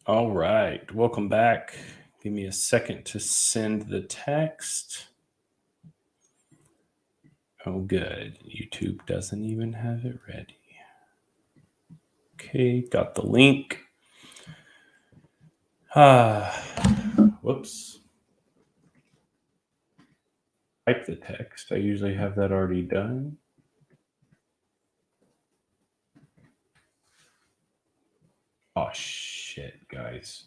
All right, welcome back. Give me a second to send the text. Oh, good. YouTube doesn't even have it ready. Okay, got the link. Whoops. Type the text. I usually have that already done. Oh, shit, guys.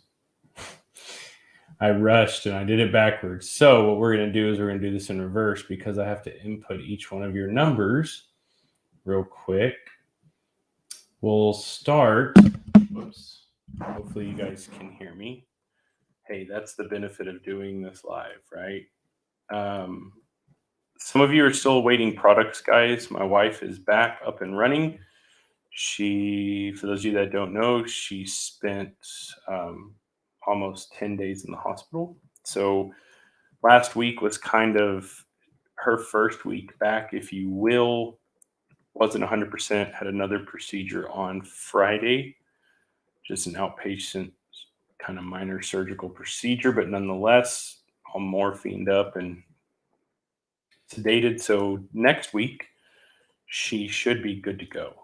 I rushed and I did it backwards. So what we're going to do is we're going to do this in reverse because I have to input each one of your numbers real quick. We'll start. Whoops. Hopefully you guys can hear me. Hey, that's the benefit of doing this live, right? Some of you are still awaiting products, guys. My wife is back up and running. For those of you that don't know, she spent almost 10 days in the hospital. So last week was kind of her first week back, if you will. Wasn't 100%, had another procedure on Friday, just an outpatient kind of minor surgical procedure, but nonetheless, all morphined up and sedated. So next week, she should be good to go.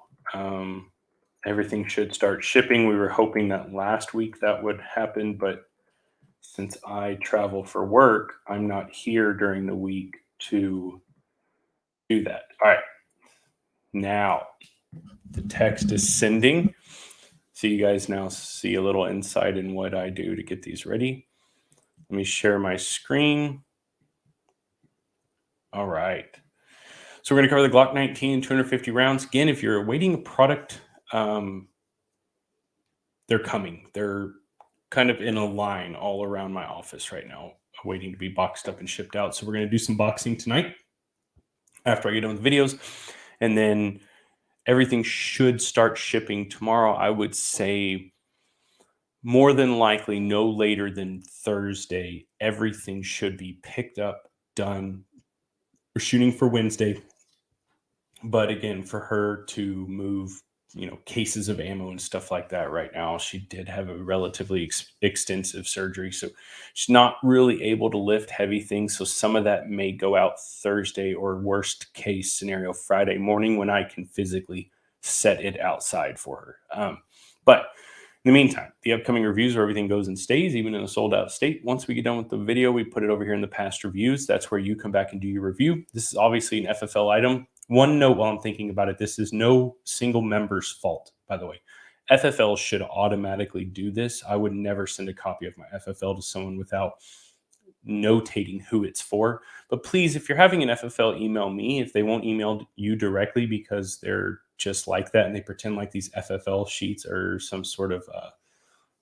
Everything should start shipping. We were hoping that last week that would happen, but since I travel for work, I'm not here during the week to do that. All right. Now, the text is sending. So you guys now see a little insight in what I do to get these ready. Let me share my screen. All right. So we're going to cover the Glock 19 250 rounds. Again, if you're awaiting a product, they're coming. They're kind of in a line all around my office right now, waiting to be boxed up and shipped out. So we're going to do some boxing tonight after I get done with the videos. And then everything should start shipping tomorrow. I would say more than likely no later than Thursday. Everything should be picked up, done. We're shooting for Wednesday. But again, for her to move, cases of ammo and stuff like that right now, she did have a relatively extensive surgery. So she's not really able to lift heavy things. So some of that may go out Thursday or worst case scenario, Friday morning when I can physically set it outside for her. But in the meantime, the upcoming reviews where everything goes and stays, even in a sold out state. Once we get done with the video, we put it over here in the past reviews. That's where you come back and do your review. This is obviously an FFL item. One note while I'm thinking about it, this is no single member's fault, by the way. FFL should automatically do this. I would never send a copy of my FFL to someone without notating who it's for. But please, if you're having an FFL, email me. If they won't email you directly because they're just like that and they pretend like these FFL sheets are some sort of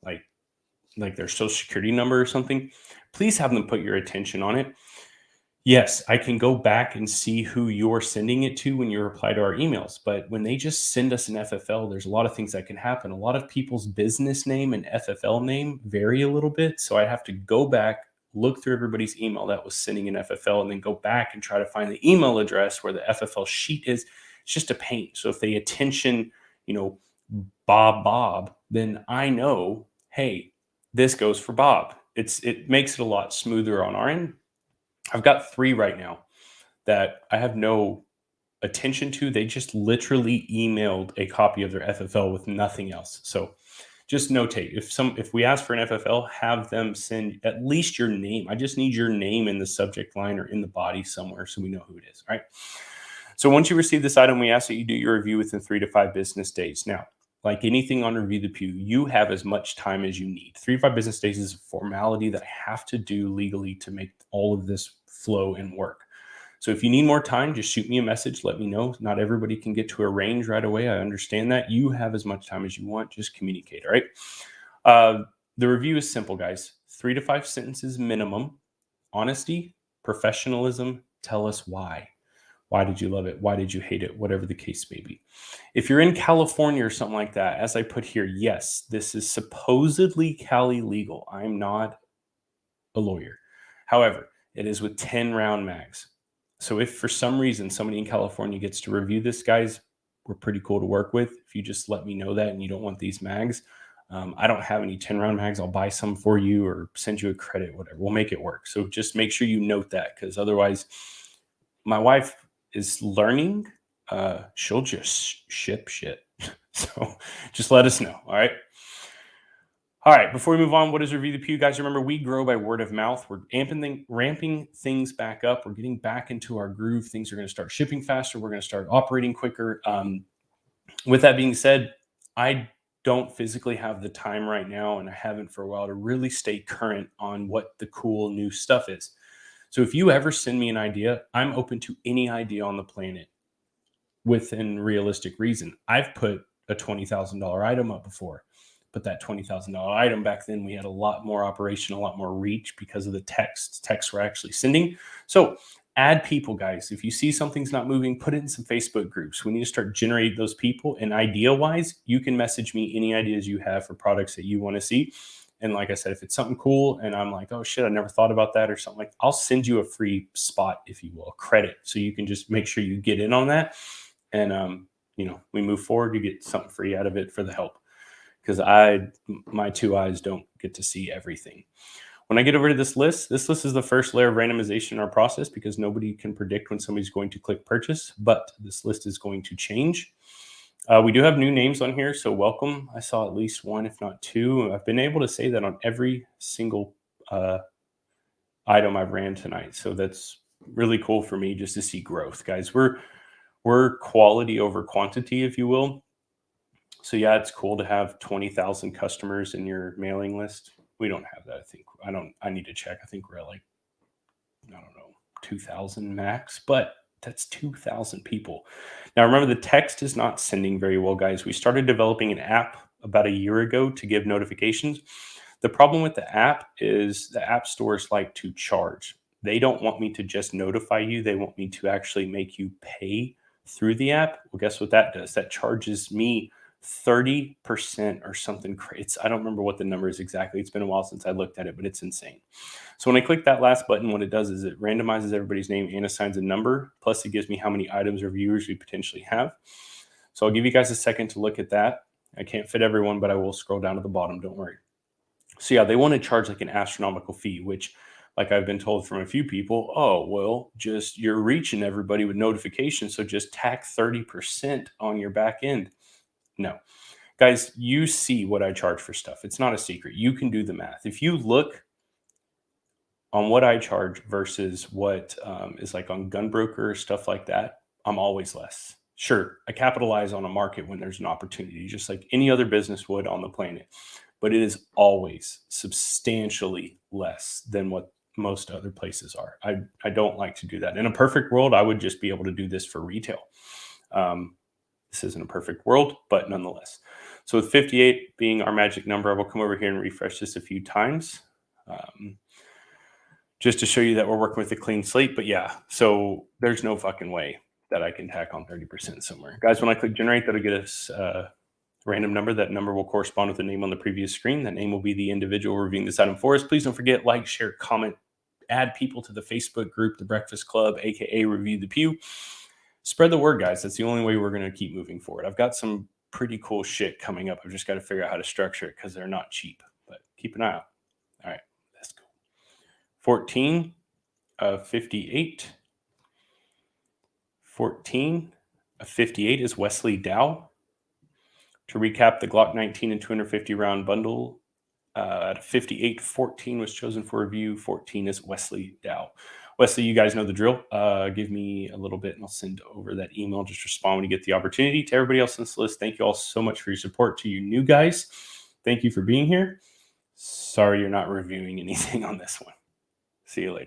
like their social security number or something, please have them put your attention on it. Yes, I can go back and see who you're sending it to when you reply to our emails. But when they just send us an FFL, there's a lot of things that can happen. A lot of people's business name and FFL name vary a little bit. So I have to go back, look through everybody's email that was sending an FFL, and then go back and try to find the email address where the FFL sheet is. It's just a pain. So if they attention, Bob, then I know, hey, this goes for Bob. It makes it a lot smoother on our end. I've got 3 right now that I have no attention to. They just literally emailed a copy of their FFL with nothing else. So just notate, if we ask for an FFL, have them send at least your name. I just need your name in the subject line or in the body somewhere so we know who it is. All right. So once you receive this item, we ask that you do your review within 3 to 5 business days. Now, like anything on Review the Pew, you have as much time as you need. 3 to 5 business days is a formality that I have to do legally to make all of this flow and work. So if you need more time, just shoot me a message. Let me know. Not everybody can get to a range right away. I understand that. You have as much time as you want. Just communicate, all right? The review is simple, guys. 3 to 5 sentences minimum. Honesty, professionalism, tell us why. Why did you love it? Why did you hate it? Whatever the case may be. If you're in California or something like that, as I put here, yes, this is supposedly Cali legal. I'm not a lawyer. However, it is with 10 round mags. So if for some reason somebody in California gets to review this, guys, we're pretty cool to work with. If you just let me know that and you don't want these mags, I don't have any 10 round mags. I'll buy some for you or send you a credit, whatever. We'll make it work. So just make sure you note that, because otherwise, my wife is learning. She'll just ship shit. So just let us know. All right. All right. Before we move on, what is Review the Pew? Guys, remember, we grow by word of mouth. We're ramping things back up. We're getting back into our groove. Things are going to start shipping faster. We're going to start operating quicker. With that being said, I don't physically have the time right now, and I haven't for a while, to really stay current on what the cool new stuff is. So if you ever send me an idea, I'm open to any idea on the planet within realistic reason. I've put a $20,000 item up before, but that $20,000 item back then, we had a lot more operation, a lot more reach because of the texts we're actually sending. So add people, guys. If you see something's not moving, put it in some Facebook groups. We need to start generating those people. And idea wise, you can message me any ideas you have for products that you want to see. And like I said, if it's something cool and I'm like, oh shit, I never thought about that or something, like, I'll send you a free spot, if you will, a credit. So you can just make sure you get in on that. And, we move forward, you get something free out of it for the help. Because my two eyes don't get to see everything. When I get over to this list is the first layer of randomization in our process, because nobody can predict when somebody's going to click purchase, but this list is going to change. We do have new names on here, so welcome. I saw at least one, if not two. I've been able to say that on every single item I've ran tonight. So that's really cool for me, just to see growth. Guys, we're quality over quantity, if you will. So yeah, it's cool to have 20,000 customers in your mailing list. We don't have that. I need to check. I think we're at like, I don't know, 2,000 max, but that's 2,000 people. Now remember, the text is not sending very well, guys. We started developing an app about a year ago to give notifications. The problem with the app is the app stores like to charge. They don't want me to just notify you. They want me to actually make you pay through the app. Well, guess what that does? That charges me 30% or something crazy. I don't remember what the number is exactly. It's been a while since I looked at it, but it's insane. So when I click that last button, what it does is it randomizes everybody's name and assigns a number. Plus it gives me how many items or viewers we potentially have. So I'll give you guys a second to look at that. I can't fit everyone, but I will scroll down to the bottom. Don't worry. So yeah, they want to charge like an astronomical fee, which, like I've been told from a few people, oh, well, just you're reaching everybody with notifications, so just tack 30% on your back end. No. Guys, you see what I charge for stuff. It's not a secret. You can do the math. If you look on what I charge versus what is like on Gunbroker or stuff like that, I'm always less. Sure, I capitalize on a market when there's an opportunity, just like any other business would on the planet. But it is always substantially less than what most other places are. I don't like to do that. In a perfect world, I would just be able to do this for retail. This isn't a perfect world, but nonetheless. So with 58 being our magic number, I will come over here and refresh this a few times just to show you that we're working with a clean slate. But yeah, so there's no fucking way that I can tack on 30% somewhere. Guys, when I click generate, that'll get us a random number. That number will correspond with the name on the previous screen. That name will be the individual reviewing this item for us. Please don't forget, like, share, comment, add people to the Facebook group, The Breakfast Club, aka Review the Pew. Spread the word, guys. That's the only way we're going to keep moving forward. I've got some pretty cool shit coming up. I've just got to figure out how to structure it, because they're not cheap, but keep an eye out. All right, let's go. 14 of 58. 14 of 58 is Wesley Dow. To recap, the Glock 19 and 250 round bundle at 58, 14 was chosen for review. 14 is Wesley Dow. Wesley, you guys know the drill. Give me a little bit and I'll send over that email. Just respond when you get the opportunity. To everybody else on this list, thank you all so much for your support. To you new guys, thank you for being here. Sorry you're not reviewing anything on this one. See you later.